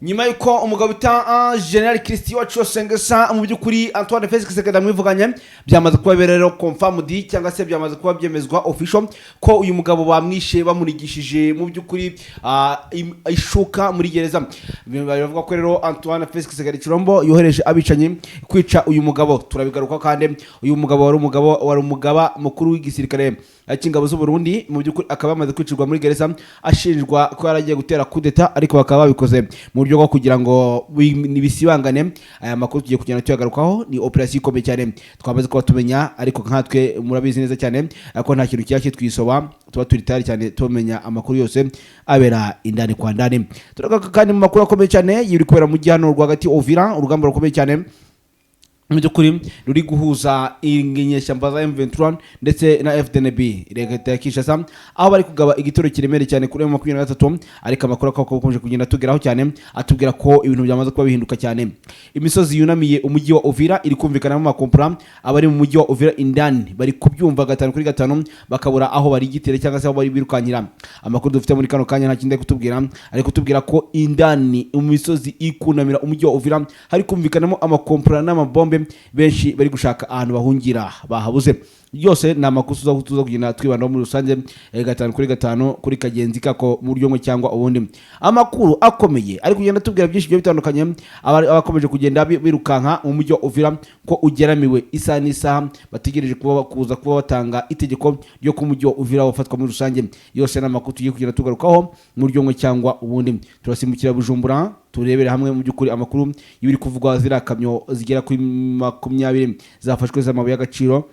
nyuma yuko umugabo bita General Christian Chosengesa mu byukuri Antoine Felix Tshisekedi mwivuganye byamaze kuba rero confirmed cyangwa se byamaze kuba byemezwa official ko uyu mugabo bamwishe bamurigishije mu byukuri ishuka muri gereza. Bavuga ko rero Antoine Felix Tshisekedi Chilombo yohereje abicanye kwica uyu mugabo. Turabigaruka kandi uyu mugabo wari umugaba mukuru w'igisirikare cy'ingabo z'u Burundi mu byukuri akaba amaze kwicirwa muri gereza ashinjwa ko yaragiye gutera kudeta, ariko bakaba babikoze mu buryo bwo kugira ngo nibisibangane. Aya makuru tugiye kugenda tuyagarukaho, ni operation ikomeye cyane twamaze kuba tumenya, ariko nkatwe murabizi neza cyane ko nta kintu cyaki twisoba tuba turi tari cyane tumenya amakuru yose abera indani kwa ndani. Turagaruka kandi mu makuru akomeye cyane yiri kubera mu gihano rwagati Uvira, urugamba rukomeye cyane mu byukuri ruri guhuza inyeshyamba za M23 ndetse na FDNB leta ya Kinshasa, aho bari kugaba igitoro kiremere cyane kuri M23, ariko amakuru akomeje kugenda tugeraho cyane atubwira ko ibintu byamaze kuba bihinduka cyane. Imisozi yunamiye umujyi wa Uvira iri kumvikana mu makompra, abari mu mujyi wa Uvira indani bari kubyumva 5-5 bakabura aho bari gitere cyangwa se aho bari birukankira. Amakuru dufite muri kano kanya nta kindi kutubwira, ariko kutubwira ko indani imisozi ikunamira umujyi wa Uvira hari kumvikanamo amakompra n'amabombe benshi bari gushaka ahantu bahungira bahabuze. Yose na makusu tuza kugenda twibandaho muri rusange 5-5 kuri kagenzi kako mu buryo cyangwa ubundi. Amakuru akomeye ari kugenda tubwira byinshi byo bitandukanye, abakomeje kugenda birukanka mu mujyi wa Uvira ko ugeramiwe isa n'isaha, bategereje kuza kuba batanga itegeko ryo ku mujyi wa Uvira wafatwa muri rusange. Yose na makuru tugiye kugenda tugarukaho mu buryo cyangwa ubundi. Turasimbukira Bujumbura turebere hamwe mu byukuri amakuru y'ibiri kuvugwa zira kamyo zigera kuri 20 zafashwe z'amabuye y'agaciro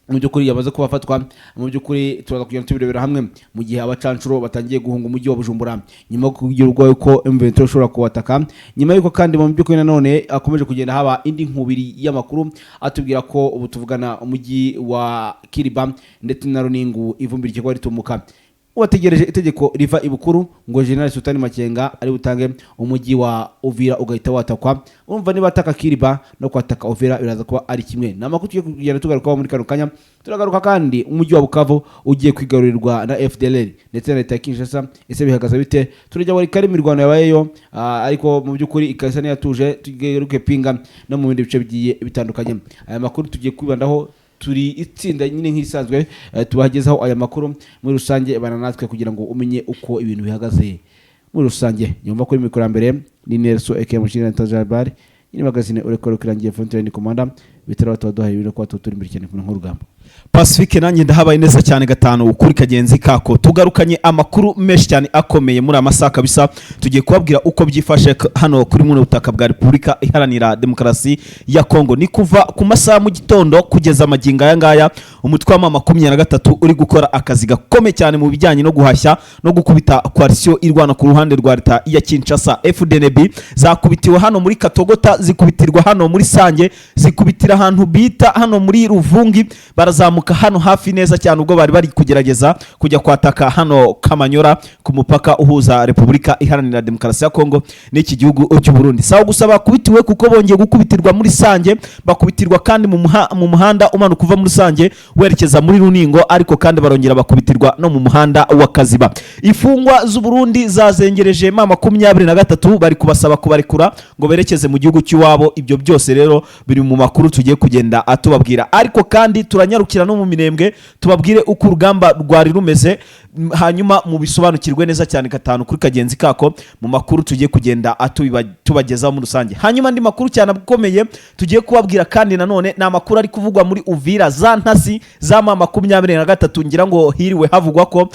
mu byukuri yabaze kubafatwa. Mu byukuri turaza kugenda tubirebera hamwe mu gihe abacancuro batangiye guhunga umujyi wa Bujumbura nyuma yo kugirwa ko M23 ushobora kuwataka. Nyuma yuko kandi mu byukuri nanone akomeje kugenda haba indi nkubiri y'amakuru atubwira ko ubu tuvugana umujyi wa Kiriba ndetse na Runingu ivumbira ikigwa ritumuka. Wategereje itegeko riva ibukuru ngo General Sultani Makenga ari butange umujyi wa Uvira ugahita watakwa. Urumva niba ataka Kiriba no kwataka Uvira biraza kuba ari kimwe. Namakuru tugiye kugenda tugarukaho muri kano kanya. Turagaruka kandi umujyi wa Bukavu ugiye kwigarurirwa na FDLR ndetse na leta ya Kinshasa. Ese bihagaze bite? Turajya wari kari mirwano yabayeyo, ariko mu byukuri ikasa niyatuje tugeruke pinga no mu bindi bice bigiye bitandukanye. Aya makuru tugiye kwibandaho, turi itsinda nyine nk'isanzwe tubagezaho aya makuru muri rusange bana natwe kugira ngo umenye uko ibintu bihagaze muri rusange. Nyuma kuri mikoro mbere ni Nelson Ekemo Ntazabari, ni magazine urekora kirangiye Frontline Commander bitera bataduhaye ibintu kwa turi imbere cyane ku rugamba. Pacifique nanjye ndahabaye neza cyane 5 kuri kagenzi kako. Tugarukanye amakuru menshi cyane akomeye muri amasaka kabisa. Tugiye kubabwira uko byifashe hano kuri mu butaka bwa Republika Iharanira Demokarasi ya Kongo. Ni kuva ku masaha mu gitondo kugeza amaginga aya ngaya umutwe wa 23 uri gukora akazi gakomeye cyane mu bijyanye no guhashya no gukubita coalition irwana ku ruhande rwa leta ya Kinshasa. FDNB zakubitiwe hano muri Katogota, zikubitirwa hano muri Sange, zikubitira ahantu bita hano muri Ruvungi, barazamuka hano hafi neza cyane ubwo bari kugerageza kujya kwataka hano Kamanyora ku mupaka uhuza Republika Iharanira Demokarasi ya Kongo n'iki gihugu cy'u Burundi. Sawa gusa bakubitiwe kuko bongeye gukubitirwa muri Sange, bakubitirwa kandi mu muhanda umanuka kuva muri Sange werekeza muri Runingo, ariko kandi barongera bakubitirwa no mu muhanda wa Kaziba. Ifungwa z'u Burundi zazengereje 23 bari kubasaba kubarekura ngo berekeze mu gihugu cy'iwabo. Ibyo byose rero biri mu makuru tugiye kugenda atubabwira, ariko kandi turanyarukira no mu Minembwe tubabwire uko urugamba rwari rumeze, hanyuma mu bisobanukirwe neza cyane 5 kuri kagenzi kako mu makuru tugiye kugenda tubagezaho muri rusange. Hanyuma andi makuru cyane akomeye tugiye kubabwira kandi nanone na makuru ari kuvugwa muri Uvira za ntasi za 23 ngira ngo hiriwe havugwa ko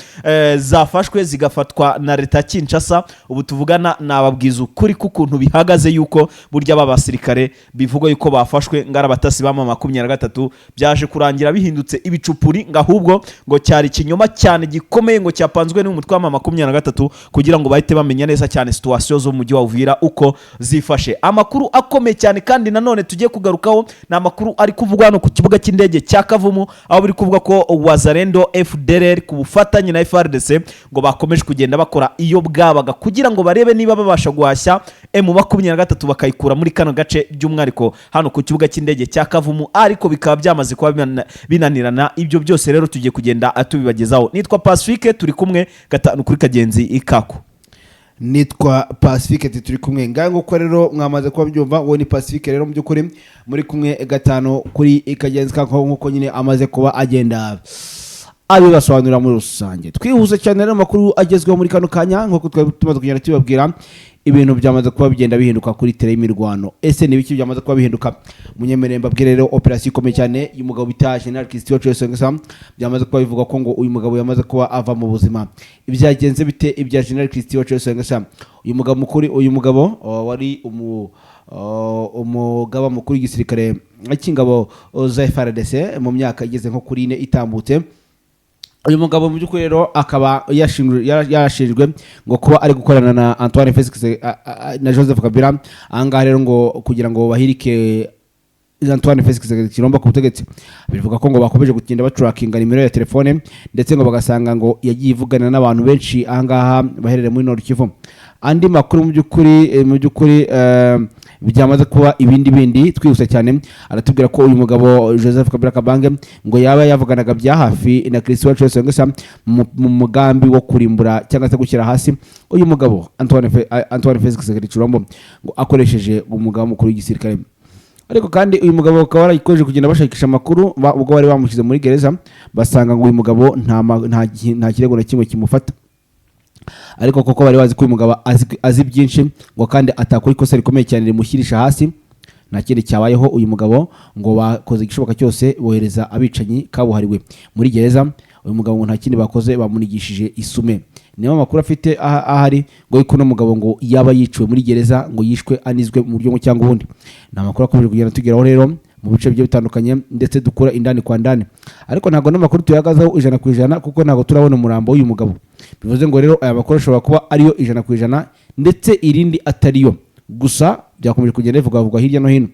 zafashwe zigafatwa na leta Kinshasa. Ubu tuvugana nababwiza ukuri kukuntu bihagaze yuko burya babasirikare bivugwa yuko bafashwe ngara batasi ba 23 byaje kurangira bihindutse ibicupuri, ngahubwo ngo cyari kinyoma cyane gikomeye ngo cyapanzwe n'umutwe wa 23 kugira ngo bahite bamenya neza cyane situation zo mu mujyi wa Uvira uko zifashe. Amakuru akomeye cyane kandi nanone tugiye kugarukaho na makuru ari kuvugwa no ku kibuga cy'indege cya Kavumu, aho biri kuvuga ko Wazalendo FDLR ku bufatanye na FARDC ngo bakomeje kugenda bakora iyo bwabaga kugira ngo barebe niba babasha guhashya M23 bakayikura muri kano gace by'umwariko hano ku kibuga cy'indege cya Kavumu, ariko bikaba byamaze kuba binanirana. Ibyo byose rero tugiye kugenda atubibagezaho. Nitwa Pacifique, turi kumwe 5 kuri kagenzi ikako. nitwa Pacifique turi kumwe ngaho nguko rero mwamaze kuba byumva wowe ni Pacifique rero mu by'ukuri muri kumwe gatanu kuri ikagenzi kako nkuko nyine amaze kuba agenda abibasobanurira muri rusange. Twihuse cyane rero makuru agezweho muri kano kanya nkuko tumaze kugenda tubabwira ibintu byamaze kuba bigenda bihinduka kuri tele y'imirwano. Ese ni biki byamaze kuba bihinduka? Munyemerere mbabwire rero operation ikomeye cyane y'umugabo bita General Christian Chosengesa byamaze kuba bivuga ko ngo uyu mugabo yamaze kuba ava mu buzima. Ibyagenze bite ibya General Christian Chosengesa? Uyu mugabo mukuru, uyu mugabo wari umugaba mukuru w'igisirikare cy'ingabo za FARDC mu myaka igeze nko kuri 4 itambutse. Uyu mugabo mu by'ukuri rero akaba yashinjwe ngo kuba ari gukorana na Antoine Felix na Joseph Kabila ahangaha rero ngo kugira ngo bahirike Antoine Felix Kiromba ku butegetsi. Bivuga ko ngo bakomeje kugenda batrackinga nimero ya telefone ndetse ngo bagasanga ngo yagiye ivugana n'abantu benshi ahangaha baherere muri Nord Kivu. Andi makuru mu by'ukuri byamaze kuba ibindi twihuse cyane aratubwira ko uyu mugabo Joseph Kabila Kabange ngo yaba yavuganaga bya hafi na Christian Chosengesa mu mugambi wo kurimbura cyangwa se gushyira hasi uyu mugabo Antoine Felix Kirombo ngo akoresheje umugabo mukuru w'igisirikare. Ariko kandi uyu mugabo akaba yarayikoje kugenda bashakisha amakuru ubwo bari bamushyize muri gereza basanga ngo uyu mugabo nta kirego na kimwe kimufata. Ariko koko bari bazi ko uyu mugabo azi byinshi ngo kandi atakora ikosa rikomeye cyane rimushyirisha hasi nta kindi cyabayeho. Uyu mugabo ngo bakoze igishoboka cyose bohereza abicanyi kabuhariwe muri gereza. Uyu mugabo ngo nta kindi bakoze bamunigishije isume. Niyo amakuru afite ahari ngo yuko no mugabo ngo yaba yiciwe muri gereza ngo yishwe anizwe mu buryo cyangwa ubundi. Ni amakuru akomeje kugenda tugeraho rero mu bice bigiye bitandukanye ndetse dukora indani kwa ndani. Ariko ntago n'amakuru tuyagazaho 100% kuko ntago turabona umurambo w'uyu mugabo. Bivuze ngo rero aya makuru ashobora kuba ariyo 100% ndetse irindi atariyo. Gusa byakomeje kugenda bivuga hirya no hino.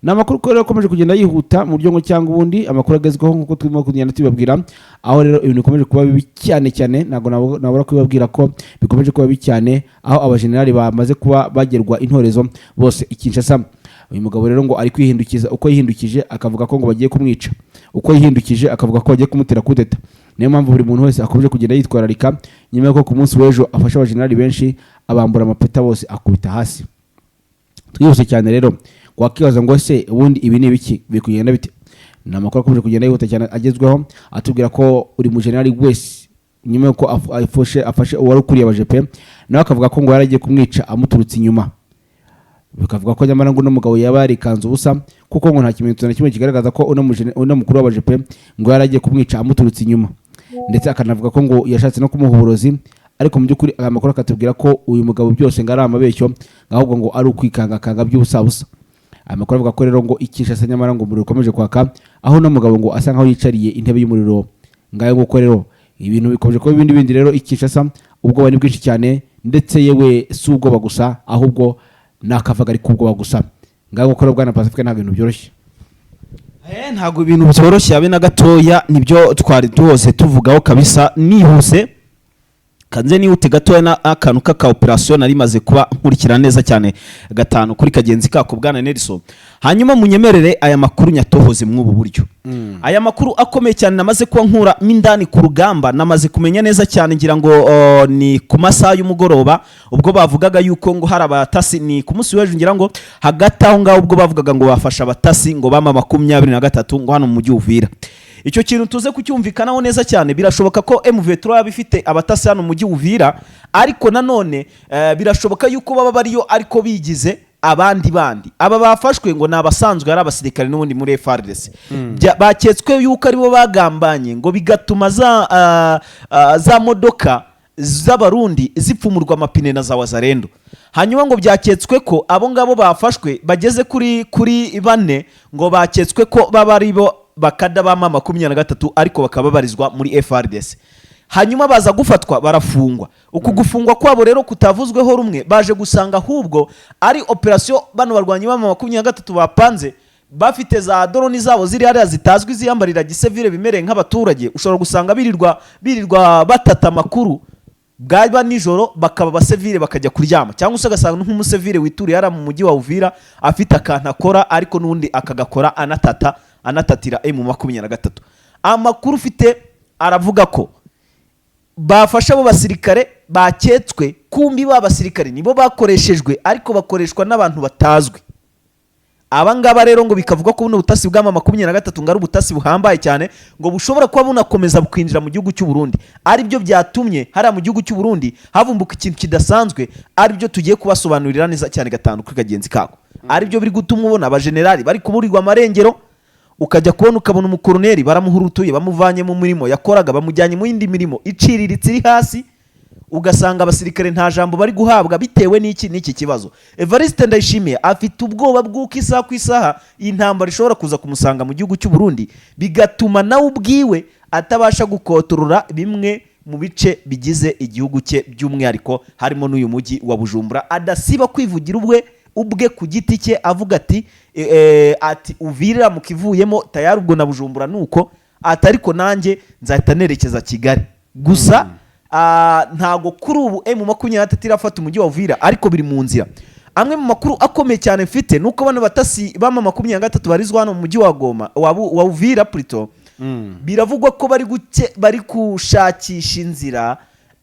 Ni amakuru ko rero akomeje kugenda yihuta mu buryo cyangwa ubundi amakuru agezweho nkuko turimo kugenda tubabwira. Aho rero ibintu bikomeje kuba bibi cyane ntago nabura kubabwira ko bikomeje kuba bibi cyane aho abajenerali bamaze kuba bagerwa intorezo bose Kinshasa. Uyu mugabo rero ngo ari kwihindukiza uko yihindukije akavuga ko ngo bagiye kumwica, uko yihindukije akavuga ko bagiye kumutera kudeta. Niyo mpamvu buri muntu wese akomeje kugenda yitwararika nyuma y'uko ku munsi w'ejo afasha abajenerali benshi abambura amapeta bose akubita hasi. Twihuse cyane rero wakibaza ngo se ubundi ibi ni ibiki bikugenda bite? Ni amakuru akomeje kugenda yihuta cyane agezweho atubwira ko uri mu generali wese nyuma y'uko afashe uwari ukuriye abajepe nawe akavuga ko ngo yaragiye kumwica amuturutse inyuma. Bikavuga ko nyamara ngo no mugabo yaba yarikanze ubusa kuko ngo nta kimenyetso na kimwe kigaragaza ko uno mukuru w'abajepe ngo yaragiye kumwica amuturutse inyuma. Ndetse akanavuga ko ngo yashatse no kumuha uburozi. Ariko mu by'ukuri aya makuru akatubwira ko uyu mugabo byose ngo ari amabeshyo ahubwo ngo ari ukwikanga by'ubusabusa. Aya makuru avuga ko rero ngo Kinshasa nyamara ngo umuriro ukomeje kwaka aho no mugabo ngo asa nkaho yicariye intebe y'umuriro. Ngayo nguko rero ibintu bikomeje kuba ibindi rero Kinshasa ubwoba ni bwinshi cyane ndetse yewe si ubwoba gusa ahubwo nakavagari kubwoba gusa. Ngayo nguko rero bwana Pacifique nta bintu byoroshye. Ntago ibintu byoroshye abe na gatoya nibyo twari tuwose tuvugaho kabisa nihuse. Kanze ni ute gatoya na akantu ka operation nari maze kuba nkurikira neza cyane gatanu kuri kagenzi kako bwana Nelson. Hanyuma munyemerere aya makuru nyatohoze mw'ubu buryo. Aya makuru akomeye cyane namaze kuba nkura mindani ku rugamba namaze kumenya neza cyane ngira ngo ni ku masaha y'umugoroba ubwo bavugaga yuko ngo hari abatasi ni ku munsi w'ejo ngira ngo hagati aho ngaho ubwo bavugaga ngo bafasha abatasi ngo bama 23 ngo hano mu mujyi Uvira. Icyo kintu tuze kucyumvikanaho neza cyane birashoboka ko MV3 yabifite abatasi hano mu mujyi Uvira ariko nanone birashoboka yuko baba bariyo ariko bigize abandi aba bafashwe ngo nabasanzwe ari abasirikare n'ubundi muri FARDC. Baketswe yuko aribo bagambanye ngo bigatuma za modoka z'abarundi zipfumurwa amapine na za Wazalendo. Hanyuma ngo byaketswe ko abo ngabo bafashwe bageze kuri 4 ngo baketswe ko baba aribo bakada bama 23 ariko bakababarizwa muri FARDC. Hanyuma baza gufatwa barafungwa. Uku gufungwa kwabo rero kutavuzweho rumwe baje gusanga ahubwo ari operation bano barwanyi bama 23 bapanze bafite za drone zabo ziri hariya zitazwi ziyambarira gisivile bimere nk'abaturage. Ushobora gusanga birirwa batata makuru bwaba nijoro bakaba basivile bakajya kuryama cyangwa usagasanga nk'umusivile wituriye ara mu mujyi wa Uvira afite akantu akora ariko nundi akagakora anatatira M23. Amakuru ufite aravuga ko bafasha abo basirikare baketswe kumbi b'abasirikare nibo bakoreshejwe ariko bakoreshwa n'abantu batazwi. Abangaba rero ngo bikavuga ko buno butasi bwa 23 ngo ari ubutasi buhambaye cyane ngo bushobora kuba bunakomeza bukwinjira mu gihugu cy'u Burundi, ari byo byatumye hari mu gihugu cy'u Burundi havumbuka ikintu kidasanzwe, ari byo tugiye kubasobanurira neza cyane gatanu kuri kagenzi kako. Ari byo biri gutuma ubona abajenerali bari kuburirwa amarengero, ukajya kubona ukabona umukoroneri baramuhurutuye bamuvanye mu mirimo yakoraga bamujyanye mu yindi mirimo iciriritse iri hasi, ugasanga abasirikare nta jambo bari guhabwa bitewe n'iki kibazo. Evariste Ndayishimiye afite ubwoba bw'uko isaha ku isaha iyi ntambara ishobora kuza kumusanga mu gihugu cy'u Burundi, bigatuma nawe ubwiwe atabasha gukotorora bimwe mu bice bigize igihugu cye, by'umwihariko harimo n'uyu mujyi wa Bujumbura. Adasiba kwivugira ubwe ku giti cye avuga ati Uvira mukivuyemo tayari ubwo na Bujumbura nuko atariko nanjye nzahita nerekeza Kigali. Gusa ntago kuri ubu M23 irafata umujyi wa Uvira, ariko biri mu nzira. Amwe mu makuru akomeye cyane mfite nuko bano batasi bama 23 barizwa hano mu mujyi wa Goma wa Uvira Prito, biravugwa ko bari gushakisha inzira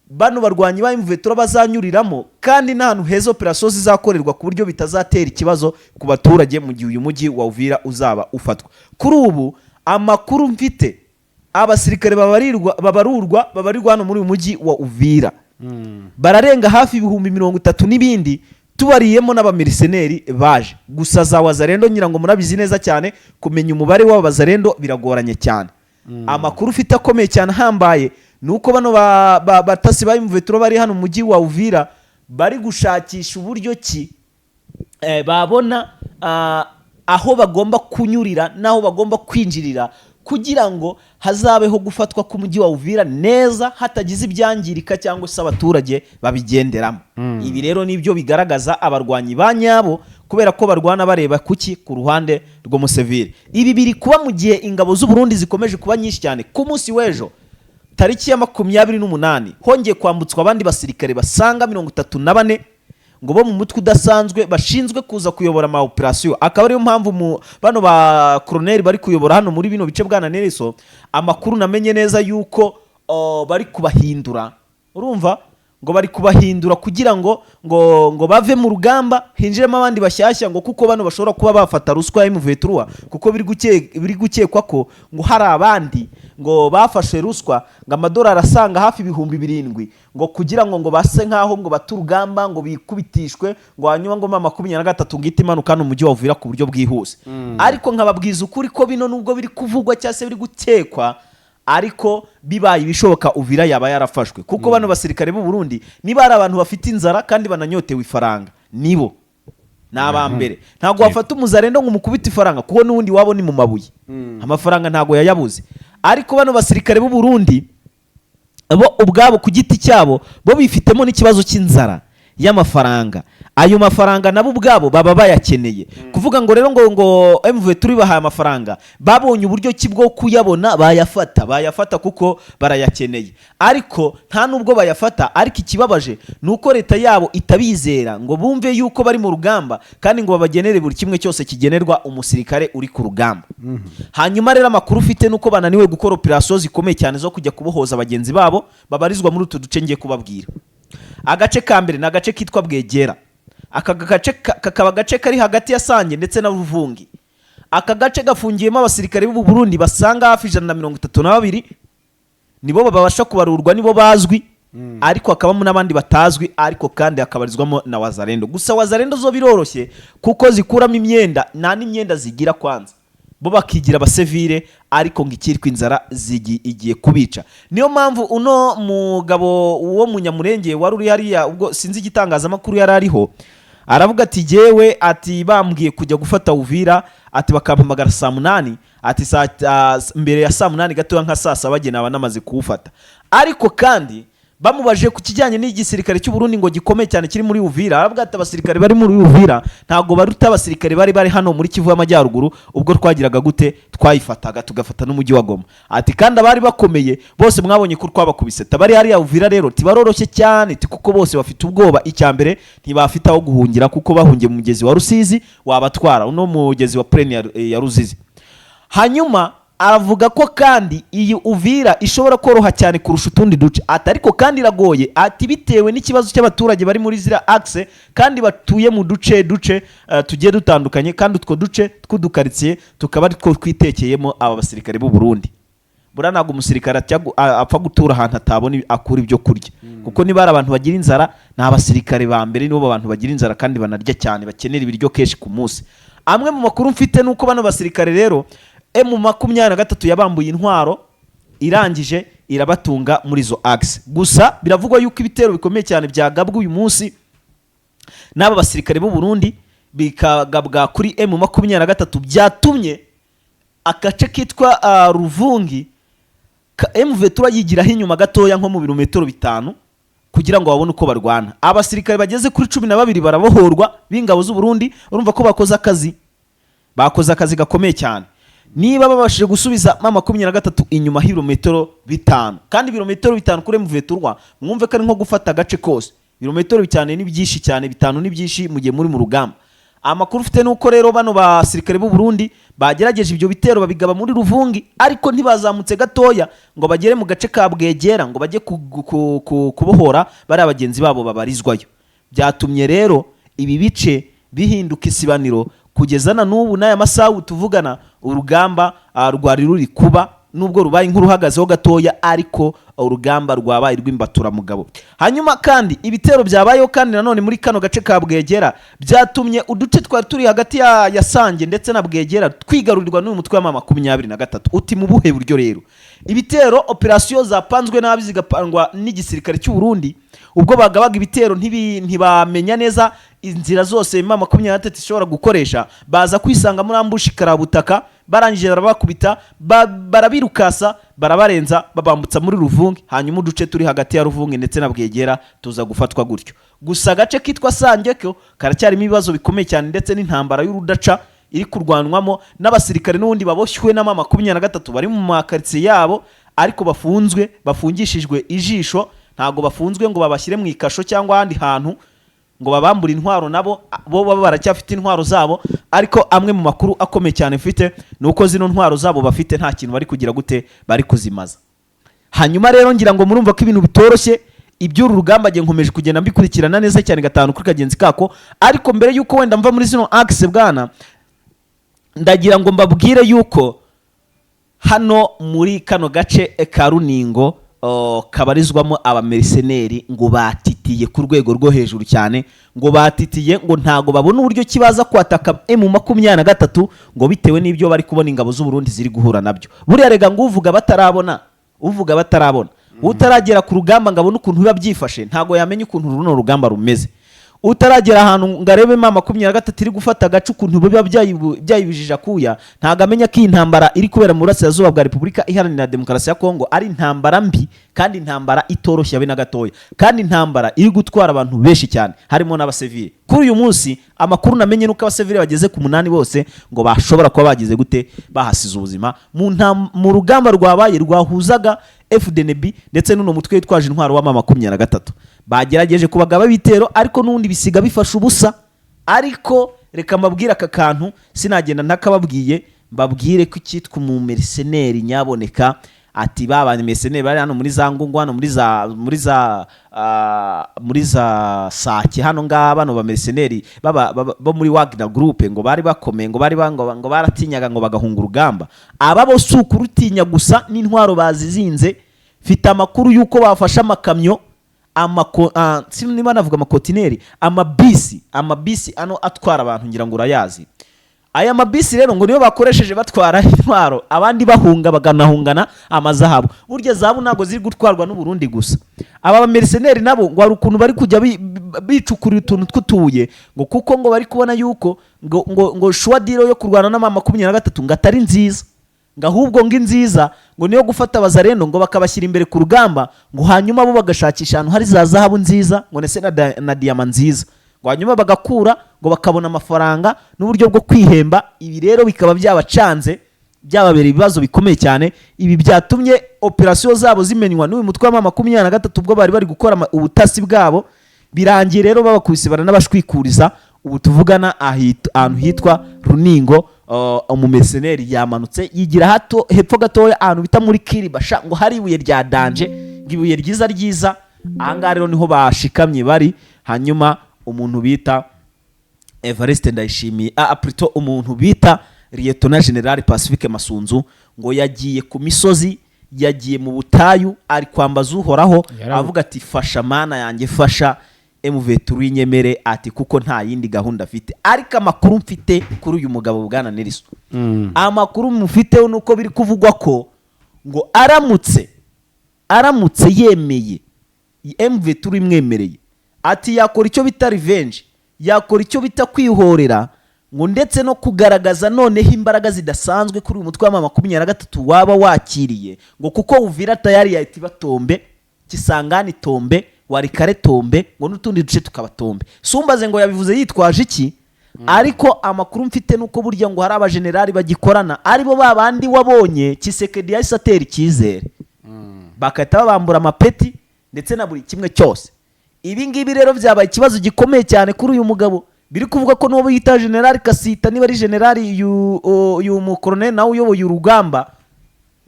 bano barwanyi ba M23 bazanyuriramo, kandi n'ahantu heza operation zizakorerwa ku buryo bitazatera ikibazo ku baturage mu gihe uyu mujyi wa Uvira uzaba ufatwa. Kuri ubu amakuru mfite, abasirikare babarirwa hano muri uyu mujyi wa Uvira bararenga hafi 30,000 n'ibindi, tubariyemo n'abameriseneri baje. Gusa za Wazalendo nyirango murabizi neza cyane, kumenya umubare w'abazalendo biragoranye cyane. Amakuru ufite akomeye cyane hambaye nuko bano batasi ba M23 bari hano mu mujyi wa Uvira bari gushakisha uburyo ki babona aho bagomba kunyurira naho bagomba kwinjirira, kugira ngo hazabeho gufatwa ku mujyi wa Uvira neza hatagize ibyangirika cyangwa se abaturage babigenderamo. Ibi rero nibyo bigaragaza abarwanyi banyabo, kubera ko barwana bareba kuki ku ruhande rwo Museveni. Ibi biri kuba mu gihe ingabo z'u Burundi zikomeje kuba nyinshi cyane. Ku munsi w'ejo tariki ya 28 hongeye kwambutswa abandi basirikare basanga 34 ngo bo mu mutwe udasanzwe bashinzwe kuza kuyobora ama operation. Akaba ariyo mpamvu bano ba colonel bari kuyobora hano muri bino bice bwana Neriso, amakuru namenye neza yuko bari kubahindura. Urumva ngo bari kubahindura kugira ngo bave mu rugamba hinjiremo abandi bashyashya, ngo kuko bano bashobora kuba bafata ruswa ya M23, kuko biri gukekwa ko ngo hari abandi ngo bafashe ruswa ngo amadolari asanga hafi 7,000 ngo kugira ngo base nkaho ngo baturugamba ngo bikubitishwe ngo hanyuma ngo 23 ngiti imanuka no mujyi wa Uvira ku buryo bwihuse. Ariko nkababwiza ukuri ko bino nubwo biri kuvugwa cyase biri gukekwa, ariko bibaye ibishoboka Uvira yaba yarafashwe, kuko bano basirikare b'u Burundi niba ari abantu bafite inzara kandi bananyotewe ifaranga, nibo n'abambere. Ntago wafata umuzarendo ngo umukubita ifaranga, kuko n'undi wabo ni mu mabuye, amafaranga ntago yayabuze. Ariko bano basirikare b'u Burundi bo ubwabo ku giti cyabo bo bifitemo n'ikibazo cy'inzara y'amafaranga. Ayo mafaranga nabo ubwabo baba bayakeneye. Kuvuga ngo rero ngo M23 bahaye amafaranga, babonye uburyo ki bwo kuyabona bayafata kuko barayakeneye. Ariko nta nubwo bayafata, ariko ikibabaje nuko leta yabo itabizera ngo bumve yuko bari mu rugamba, kandi ngo babagenere buri kimwe cyose kigenerwa umusirikare uri ku rugamba. Hanyuma rero amakuru ufite nuko bananiwe gukora operation zikomeye cyane zo kujya kubohoza abagenzi babo babarizwa muri utu duce ngiye kubabwira. Agace ka mbere na agace kitwa Bwegera. Aka gace kakaba agace kari hagati ya Sange ndetse na Ruvungi. Aka gace gafungiyemo abasirikare b'u Burundi basanga hafi 132, nibo babasha kubarurwa, nibo bazwi, ariko akabamo n'abandi batazwi, ariko kandi akabarizwamo na Wazalendo. Gusa Wazalendo zo biroroshye kuko zikuramo imyenda, nta n'imyenda zigira kwanza, bo bakigira abasivile, ariko ngikiri kwinzara igiye kubica. Niyo mpamvu uno mugabo wo munyamurenge wari uri hariya, ubwo sinzi igitangazamakuru yari ariho, aravuga ati jewe ati bambwiye kujya gufata Uvira, ati bakampamagara 8, ati mbere ya 8 gato nka 7 bagena banamaze kuwufata. Ariko kandi bamubaje ku kijyanye n'igisirikare cy'u Burundi ngo gikomeye cyane kiri muri Uvira, aravuga ati abasirikare bari muri Uvira ntago baruta abasirikare bari hano muri Kivu y'Amajyaruguru, ubwo twagiraga gute twayifataga tugafata n'umujyi wa Goma. Ati kandi abari bakomeye bose mwabonye ko twabakubise, tabari hari ya Uvira rero tibaroroshye cyane, kuko bose bafite ubwoba. Icyambere ntibafite aho guhungira, kuko bahungiye mu mugezi wa Rusizi wabatwara, uno mugezi wa Pleni ya Ruzizi. Hanyuma aravuga ko kandi iyi Uvira ishobora koroha cyane kurusha utundi duce, ati ariko kandi iragoye, ati bitewe n'ikibazo cy'abaturage bari muri zira axe kandi batuye mu duce tugiye dutandukanye, kandi utwo duce tw'udukaritsiye tukaba two twitekeyemo aba basirikare b'u Burundi. Bura ntabwo umusirikare apfa gutura ahantu atabona akura ibyo kurya, kuko niba ari abantu bagira inzara, ni abasirikare ba mbere nibo abantu bagira inzara kandi banarya cyane, bakenera ibiryo kenshi ku munsi. Amwe mu makuru mfite nuko bano basirikare rero M23 yabambuye intwaro irangije irabatunga muri zo axe. Gusa biravugwa yuko ibitero bikomeye cyane byagabwa uyu munsi n'aba basirikare b'u Burundi bikagabwa kuri M23 byatumye agace kitwa Ruvungi M23 yigiraho inyuma gatoya nko mu birometero 5 kugira ngo babone uko barwana. Abasirikare bageze kuri 12 barabohorwa b'ingabo z'u Burundi. Urumva ko bakoze akazi gakomeye cyane. Niba babashije gusubiza M23 inyuma hirometero 5, kandi ibirometero 5 kuri M23 mwumve ko ari nko gufata agace kose. Ibirometero 5 ni byinshi cyane, 5 ni byinshi mu gihe muri mu rugamba. Amakuru ufite nuko rero bano basirikare b'u Burundi bagerageje ibyo bitero babigaba muri Ruvungi, ariko ntibazamutse gatoya ngo bagere mu gace ka Bwegera ngo bajye kubohora bari abagenzi babo babarizwayo. Byatumye rero ibi bice bihinduka isibaniro kugeza na n'ubu n'aya masaha tuvugana urugamba rwari ruri kuba, nubwo rubaye nk'uruhagazeho gatoya, ariko urugamba rwabaye rw'imbatura mugabo. Hanyuma kandi ibitero byabayeho kandi nanone muri kano gace ka Bwegera byatumye uduce twari turi hagati ya Sange ndetse na Bwegera twigarurirwa n'uyu mutwe wa M23. Uti mu buhe buryo rero ibitero operation zapanzwe nabi zigapangwa n'igisirikare cy'u Burundi, ubwo bagabaga ibitero ntibamenya neza inzira zose M23 ishobora gukoresha, baza kwisanga muri ambushi karabutaka, barangije barabakubita, barabirukasa, barabarenza, babambutsa muri Ruvungi, hanyuma uduce turi hagati ya Ruvungi ndetse na Bwegera tuza gufatwa gutyo. Gusa agace kitwa Sange ko karacyarimo ibibazo bikomeye cyane, ndetse n'intambara y'urudaca iri kurwanwamo n'abasirikare n'ubundi baboshywe na M23 bari mu makaritsiye yabo, ariko bafungishijwe ijisho. Ntago bafunzwe ngo babashyire mu ikasho cyangwa ahandi hantu ngo babambure intwaro, nabo bo baba baracyafite intwaro zabo, ariko amwe mu makuru akomeye cyane mfite nuko zino ntwaro zabo bafite nta kintu bari kugira gute, bari kuzimaza. Hanyuma rero ngira ngo murumva ko ibintu bitoroshye, iby'uru rugamba nge nkomeje kugenda mbikurikirana neza cyane gatanu kuri kagenzi kako. Ariko mbere yuko wenda mva muri zino axe bwana, ndagira ngo mbabwire yuko hano muri kano gace ka Runingo kabarizwamo abamerceneri ngo batitiye ku rwego rwo hejuru cyane, ngo batitiye ngo ntago babona uburyo kibaza kwataka M23 ngo bitewe n'ibyo bari kubona ingabo z'u Burundi ziri guhura nabyo. Buriya rega ngo uvuga batarabona utaragera ku rugamba ngabona ukuntu biba byifashe, ntago yamenya ukuntu runo rugamba rumeze. Utaragera ahantu ngarebe M23 iri gufata agace ukuntu biba byayibijija kuya, ntago amenya ko intambara iri kubera mu burasirazuba bwa Repubulika Iharanira Demokarasi ya Kongo ari intambara mbi, kandi intambara itoroshye abe na gatoya, kandi intambara iri gutwara abantu benshi cyane harimo n'abasivile. Kuri uyu munsi amakuru namenye nuko abasivile bageze ku 8 bose ngo bashobora kuba bagize gute, bahasize ubuzima mu rugamba rwabaye rwahuzaga FDNB ndetse n'uno mutwe witwaje intwaro wa M23. Bagerageje kubagaba bitero, ariko n'undi bisiga bifasha ubusa. Ariko reka mbabwira aka kantu sinagenda ntakababwiye, mbabwire ko cyitwa mu merceneri nyaboneka, ati babanye merceneri bari hano muri za Ngungu, hano muri za Sake, hano ngabano ba merceneri bo muri Wagner Group ngo bari bakomeye, ngo baratinyaga ngo bagahunga urugamba. Aba bo sukurutinya gusa n'intwaro bazizinze. Fite amakuru yuko bafasha amakamyo niba navuga amakontineri, amabisi ano atwara abantu, ngira ngo urayazi. Aya mabisi rero ngo niyo bakoresheje batwara intwaro, abandi bahunga baganahungana amazahabu. Burya zahabu ntago ziri gutwarwa n'u Burundi gusa. Aba merceneri nabo ngo hari ukuntu bari kujya bicukura utuntu tw'utuye, ngo kuko ngo bari kubona yuko ngo shwadiro yo kurwana na M23 ngo atari nziza, ngo ahubwo ngo inziza ngo niyo gufata abazarendo ngo bakabashyira imbere ku rugamba, ngo hanyuma bo bagashakisha ahantu hari za zahabu nziza ngo nese na diamant nziza, ngo hanyuma bagakura ngo bakabona amafaranga n'uburyo bwo kwihemba. Ibi rero bikaba byabacanze, byababereye ibibazo bikomeye cyane. Ibi byatumye operation zabo zimenywa n'uyu mutwe wa M23 ubwo bari gukora ubutasi bwabo. Birangiye rero babakubise n'abashwikuriza. Ubu tuvugana ahantu hitwa Runingo umumeseneri yamanutse yigira hato hepfo gatoya ahantu bita muri Kiribasha ngo hari ibuye rya danje, ngo ibuye ryiza. Ahangaha rero niho bashikamye bari. Hanyuma umuntu bita Evariste Ndayishimiye plutôt umuntu bita Lieutenant General Pacifique Masunzu ngo yagiye ku misozi, yagiye mu butayu, ari kwambaza uhoraho avuga ati fasha mana yanjye, fasha M23 inyemere, ati kuko nta yindi gahunda afite. Ariko amakuru mfite kuri uyu mugabo Bwana Nelson, amakuru mufiteho nuko biri kuvugwa ko ngo aramutse yemeye M23 imwemereye, ati yakora icyo bita revenge, yakora icyo bita kwihorera, ngo ndetse no kugaragaza noneho imbaraga zidasanzwe kuri uyu mutwe wa 23 waba wakiriye, ngo kuko Uvira tayari yahita batombe, Kisangani tombe, Warikare tombe, ngo n'utundi duce tukabatombe. Sumbaze ngo yabivuze yitwaje iki? Ariko amakuru mfite nuko burya ngo hari abajenerali bagikorana, aribo babandi wabonye Kisekedi yahise atera icyizere, bakahita babambura amapeti ndetse na buri kimwe cyose. Ibi ngibi rero byabaye ikibazo gikomeye cyane kuri uyu mugabo. Biri kuvuga ko n'uwo yita General Kasita, niba ari generali uyu mukoloneli nawe uyoboye urugamba,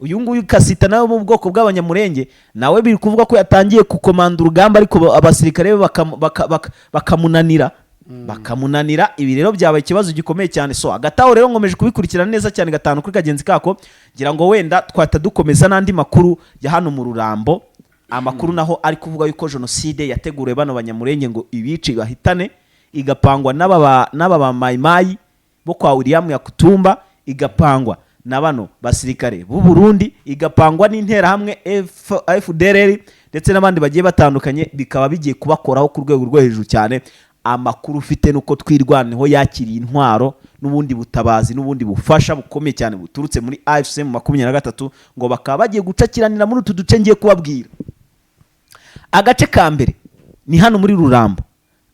uyu nguyu Kasita nawe mu bwoko bw'abanyamurenge, nawe biri kuvuga ko yatangiye kukomanda urugamba, ariko abasirikare bakamunanira. Ibi rero byabaye ikibazo gikomeye cyane. So agataho rero ngomeje kubikurikirana neza cyane gatanu kuri kagenzi kako, ngira ngo wenda twata dukomeza n'andi makuru ya hano mu Rurambo. Amakuru naho ari kuvuga yuko jenoside yateguriwe bano banyamurenge ngo ibice bahitane, igapangwa n'aba mayimayi bo kwa William Yakutumba, igapangwa na bano basirikare b'u Burundi, igapangwa n'intera hamwe FDLR ndetse n'abandi bagiye batandukanye, bikaba bigiye kubakoraho ku rwego rwo hejuru cyane. Amakuru ufite nuko twirwaneho yakiriye intwaro n'ubundi butabazi n'ubundi bufasha bukomeye cyane buturutse muri AFC mu 23, ngo bakaba bagiye gucakiranira muri utu duce ngiye kubabwira. Agace ka mbere ni hano muri Rurambo,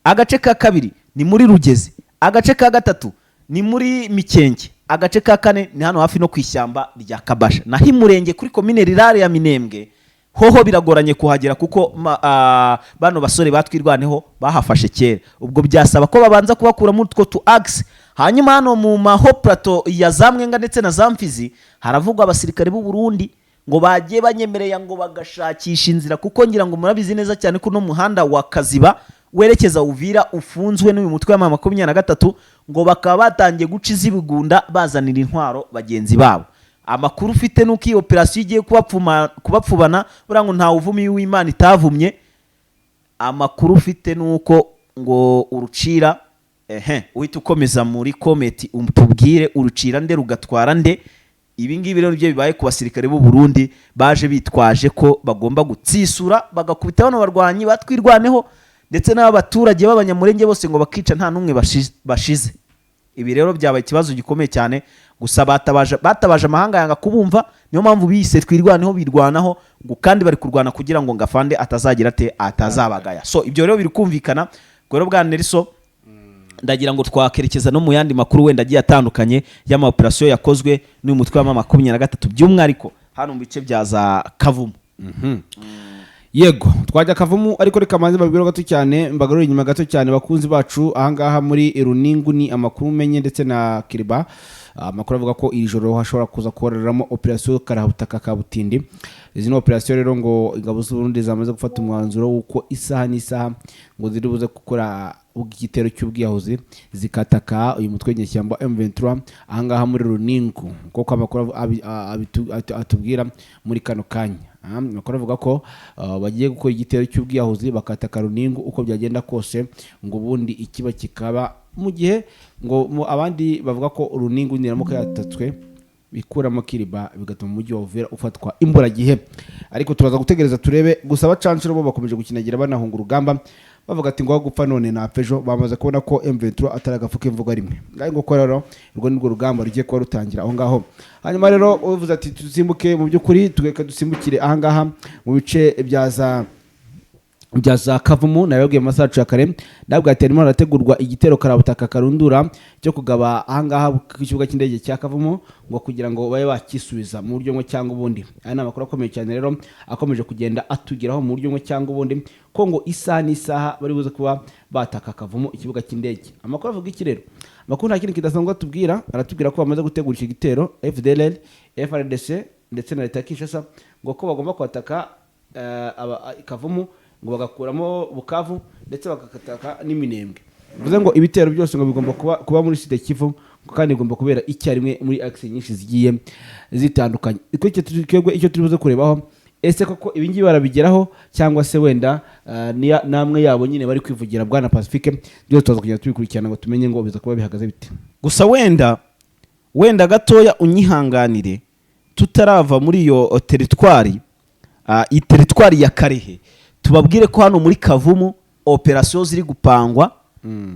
agace ka kabiri ni muri Rugezi, agace ka gatatu ni muri Mikenke, agace ka kane ni hano hafi no kwishyamba rya Kabasha. Naho imurenge kuri komine Rirare ya Minembwe hoho biragoranye kuhagera kuko bano basore batwirwaneho bahafashe kera. Ubwo byasaba ko babanza kubakura muri utwo tu axe. Hanyuma hano mu maho plateau ya Zamwenga ndetse na Zamfizi haravugwa abasirikare b'u Burundi ngo bagiye banyemereye ngo bagashakisha inzira, kuko ngira ngo murabizi neza cyane ko no muhanda wa Kaziba werekeza Uvira ufunzwe n'uyu mutwe wa 23, ngo bakaba batangiye guca izibigunda bazanira intwaro bagenzi babo. Amakuru ufite nuko iyi operation igiye kubapfubana, burango nta uvumi w'Imana itavumye. Amakuru ufite nuko ngo urucira uhita ukomeza muri kometi umutubwire urucira nde rugatwara nde. Ibi ngibi rero byo bibaye ku basirikare b'u Burundi baje bitwaje ko bagomba gutsisura bagakubita bano barwanyi batwirwaneho ndetse n'abaturage b'abanyamurenge bose ngo bakica nta numwe bashize. Ibi rero byabaye ikibazo gikomeye cyane. Gusa batabaje amahanga yanga kubumva, niyo mpamvu bise twirwaneho birwanaho ngo kandi bari kurwana kugira ngo ngafande atazagira atazabagaya. So ibyo rero biri kumvikana. Gwero bwa Nelson, ndagira ngo twakerekeza no mu yandi makuru wenda agiye atandukanye y'ama operation yakozwe n'uyu mutwe wa 23 by'umwariko hano mu bice bya za Kavumu. Yego twajya Kavumu, ariko reka manze babwira gato cyane, mbagarura inyuma gato cyane bakunzi bacu ahangaha muri Runingu. Ni amakuru menye ndetse na Kiriba. Amakuru avuga ko iri joro hashobora kuza koreramo operation Karahutaka Kabutindi. Izi no operation rero ngo ingabo z'u Burundi zamaze gufata umwanzuro wuko isaha n'isaha ngo ziri buze gukora igitero cy'ubwiyahuzi zikataka uyu mutwe nyeshyamba M23 ahangaha muri Runingu, kuko amakuru atubwira muri kano kanya. Amakuru avuga ko bagiye gukora igitero cy'ubwiyahuzi bakataka Runingu uko byagenda kose, ngo ubundi ikiba kikaba mu gihe ngo abandi bavuga ko Runingu niramuka yatatswe bikuramo Kiriba bigatuma umujyi wa Uvira ufatwa imburagihe. Ariko turaza gutegereza turebe. Gusa abacanciro bo bakomeje gukinagira banahunga urugamba bavuga ati ngo gupfa none na pejo, bamaze kubona ko M23 ataragafuka imvugo rimwe. Ngaho ngo korero urwo nirwo rugamba rugiye kuba rutangira aho ngaho. Hanyuma rero uvuze ati tusimbuke mu byukuri tugeka dusimbukire aha ngaha mu bice byaza Kavumu. Nayo bwiye masacu ya kare ndabwo aterimo arategurwa igitero Karabutaka Karundura cyo kugaba aha ngaha ku kibuga cy'indege cya Kavumu ngo kugira ngo babe bakisubiza mu buryo ngo cyangwa ubundi. Aya ni amakuru akomeye cyane rero akomeje kugenda atugeraho mu buryo ngo cyangwa ubundi ko ngo isaha n'isaha bari buze kuba bataka Kavumu ikibuga cy'indege. Amakuru avuga iki rero? amakuru nta kindi kidasanzwa atubwira, aratubwira ko bamaze gutegura icyo gitero FDLR, FRDC ndetse na leta ya Kinshasa ngo ko bagomba kwataka Kavumu ngo bagakuramo Bukavu ndetse bakataka n'iminembwe. Bivuze ngo ibitero byose ngo bigomba kuba muri Sud Kivu kandi bigomba kubera icyarimwe muri axe nyinshi zigiye zitandukanye. Icyo turibuze kurebaho ese koko ibingibi barabigeraho cyangwa se wenda namwe yabo nyine bari kwivugira Bwana Pacifique, byose tuzaza kugenda tubikurikirana ngo tumenye ngo biza kuba bihagaze bite. Gusa wenda gatoya unyihanganire tutarava muri iyo teritwari, iyi teritwari ya Karehe, tubabwire ko hano muri Kavumu operasiyo ziri gupangwa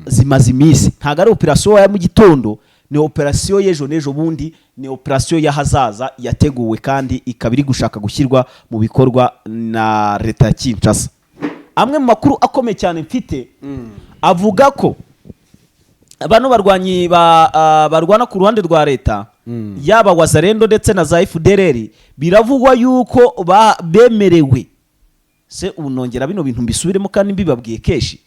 zimaze iminsi. Ntabwo ari operasiyo ya mu gitondo, ni operasiyo y'ejo n'ejo bundi, ni operasiyo y'ahazaza yateguwe kandi ikaba iri gushaka gushyirwa mu bikorwa na leta ya Kinshasa. Amwe mu makuru akomeye cyane mfite avuga ko bano barwanyi barwana ku ruhande rwa leta, yaba Wazalendo ndetse na za FDLR, biravugwa yuko bemerewe, se unongera bino bintu mbisubiremo kandi mbibabwiye keshi,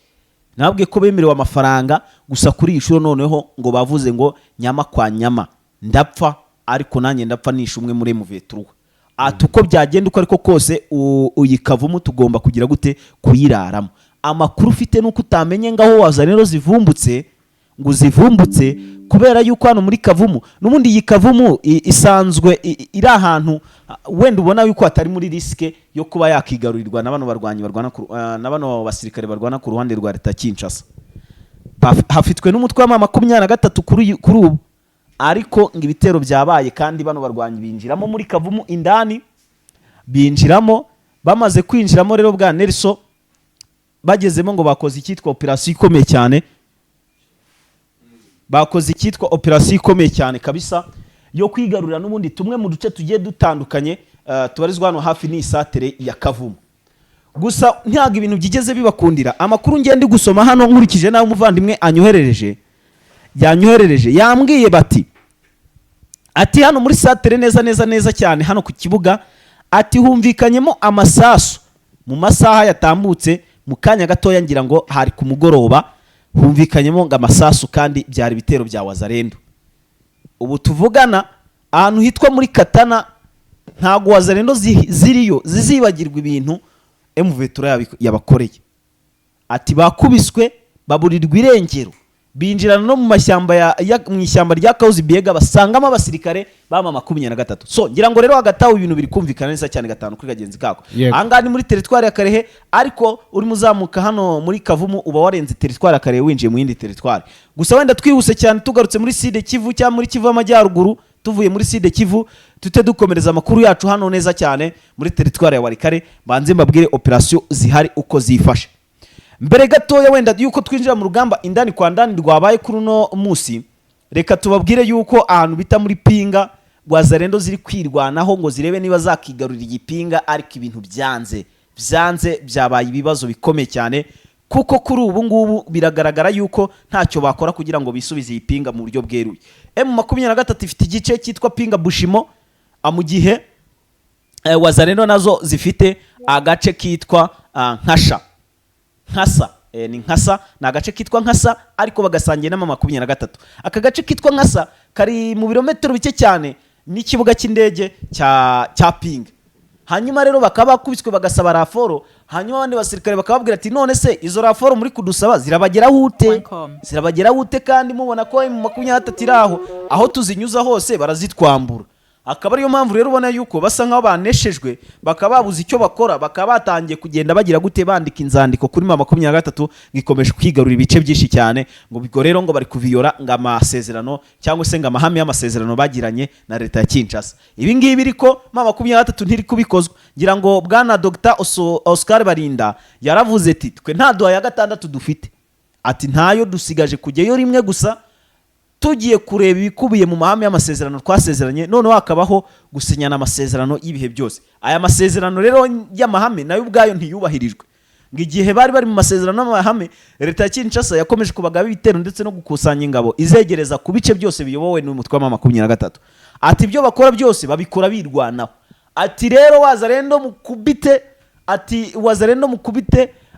nabwiye ko bemerewe amafaranga gusa kuri iyi shuro noneho ngo bavuze ngo nyama kwa nyama ndapfa ariko nanjye ndapfa nishe umwe muri M23. Uko byagenda uko ariko kose uyikavumu tugomba kugira gute kuyiraramo. Amakuru ufite nuko utamenye ngaho Wazalendo zivumbutse ngo zivumbutse kubera yuko hano muri Kavumu n'ubundi iyi Kavumu isanzwe iri ahantu wenda ubona yuko atari muri riske yo kuba yakigarurirwa na bano barwanyi barwana na bano basirikare barwana ku ruhande rwa leta Kinshasa. Hafitwe n'umutwe wa 23 kuri ubu, ariko ngo ibitero byabaye kandi bano barwanyi binjiramo muri Kavumu indani, binjiramo bamaze kwinjiramo rero bwa Nelson bagezemo ngo bakoze icyitwa operasiyo ikomeye cyane, bakoze icyitwa operasiyo ikomeye cyane kabisa yo kwigarurira n'ubundi tumwe mu duce tugiye dutandukanye tubarizwa hano hafi n'isatere ya Kavumu. Gusa ntago ibintu byigeze bibakundira. Amakuru ngende gusoma hano nkurikije nawe umuvandimwe yanyoherereje yambwiye bati ati hano muri satere neza cyane hano ku kibuga ati humvikanyemo amasasu mu masaha yatambutse mu kanya gatoya, ngira ngo hari ku mugoroba, humvikanyemo ngo amasasu kandi byari bitero bya Wazalendo. Ubu tuvugana ahantu hitwa muri Katana ntago Wazalendo ziriyo zizibagirwa ibintu M23 yabakoreye. Ati bakubiswe baburirwa irengero, binjirana no mu mashyamba mu ishyamba rya Kauzi Biega basangamo abasirikare bama 23. So ngira ngo rero hagataho ibintu biri kumvikana neza cyane gatanu kuri kagenzi kako. Angani muri teritwari ya Karehe, ariko uri muzamuka hano muri Kavumu uba warenze teritwari ya Karehe winjiye mu yindi teritwari. Gusa wenda twihuse cyane tugarutse muri Sud Kivu cyangwa muri Kivu y'Amajyaruguru, tuvuye muri Sud Kivu tute dukomereza amakuru yacu hano neza cyane muri teritwari ya Walikare, banze mbabwire operasiyo zihari uko zifashe. Mbere gatoya wenda yuko twinjira mu rugamba indani kwa ndani rwabaye kuri no musi, reka tubabwire yuko ahantu bita muri Pinga Wazalendo ziri kwirwanaho ngo zirebe niba zakigarurira igipinga, ariko ibintu byanze byabaye ibibazo bikomeye cyane, kuko kuri ubu ngubu biragaragara yuko ntacyo bakora kugira ngo bisubize igipinga mu buryo bweruye. M23 ifite igice cyitwa Pinga Bushimo, mu gihe Wazalendo nazo zifite agace kitwa Nkasa. Ni Nkasa, na agace kitwa Nkasa ariko bagasangiye na 23. Aka gace kitwa Nkasa kari mu birometero bike cyane n'ikibuga cy'indege cya Pinga. Hanyuma rero bakaba bakubiswe bagasaba raforo, hanyuma abandi basirikare bakababwira ati none se izo raforo muri kudusaba zirabagera hute kandi mubona ko mu 23 iraho, aho tuzinyuza hose barazitwambura. Akaba ariyo mpamvu rero ubona yuko basa nkaho baneshejwe, bakaba babuze icyo bakora, bakaba batangiye kugenda bagira gute bandika inzandiko kuri 23 ngikomeje kwigarura ibice byinshi cyane, ngo bigo rero ngo bari kuviyora ngo amasezerano cyangwa se ngo amahame y'amasezerano bagiranye na leta ya Kinshasa. Ibi ngibi biriko 23 ntiri kubikozwa. Ngira ngo bwana Dr. Oscar Barinda yaravuze ati twe nta duha ya gatandatu dufite, ati ntayo dusigaje kujyayo rimwe gusa tugiye kureba ibikubiye mu mahame y'amasezerano twasezeranye, none wakabaho gusinyana amasezerano y'ibihe byose. Aya masezerano rero y'amahame nayo ubwayo ntiyubahirijwe, ngo igihe bari mu masezerano y'amahame leta ya Kinshasa yakomeje kubagaba ibitero ndetse no gukusanya ingabo izegereza ku bice byose biyobowe n'umutwe wa 23. Ati ibyo bakora byose babikora birwanaho. Ati rero Wazalendo mukubite,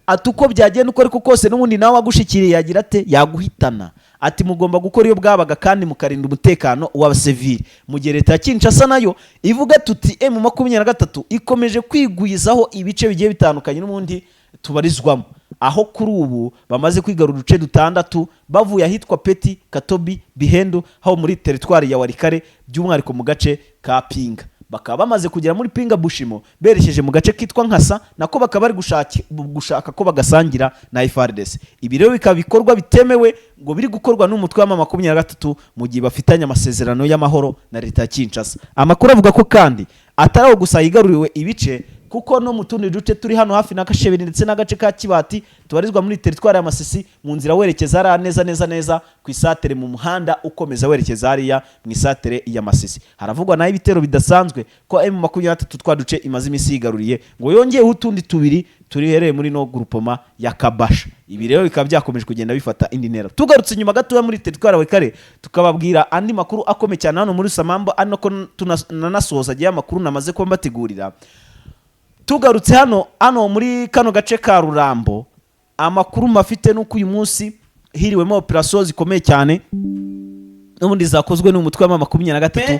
ati uko byagenda uko ariko kose n'ubundi nawe agushikiriye yagira ate yaguhitana. ati mugomba gukora iyo bwabaga kandi mukarinda umutekano w'abasivili. Mu gihe leta ya Kinshasa nayo ivuga tuti M23 ikomeje kwigwizaho ibice bigiye bitandukanye n'ubundi tubarizwamo, aho kuri ubu bamaze kwigarura uduce 6 bavuye ahitwa Peti, Katobi, Bihendo aho muri teritwari ya Warikare by'umwariko mu gace ka Pinga. Bakaba bamaze kugera muri Pinga Bushimo berekeje mu gace kitwa Nkasa, nako bakaba bari gushaka ko bagasangira na FARDC. Ibi rero bikaba bikorwa bitemewe ngo biri gukorwa n'umutwe wa 23 mu gihe bafitanye amasezerano y'amahoro na leta ya Kinshasa. Amakuru avuga ko kandi ataraho gusa yigaruriwe ibice, kuko no mu tundi duce turi hano hafi na Kasheberi ndetse n'agace ka Kibati tubarizwa muri teritwari ya Masisi mu nzira werekeza ara neza ku isatere mu muhanda ukomeza werekeza hariya mu isatere ya Masisi. Haravugwa naho ibitero bidasanzwe ko M23 twaduce imaze imisi yigaruriye ngo yongeyeho utundi 2 turihereye muri no groupement ya Kabasha. Ibi rero bikaba byakomeje kugenda bifata indi ntera. Tugarutse nyuma gato muri teritwari ya Warikare tukababwira andi makuru akomeye cyane hano muri Samambo, anako tunanasoza giye amakuru namaze ko mbategurira. Tugarutse hano muri kano gace ka Rurambo, amakuru mafite nuko uyu munsi hiriwemo operation zikomeye cyane n'ubundi zakozwe n'umutwe wa 23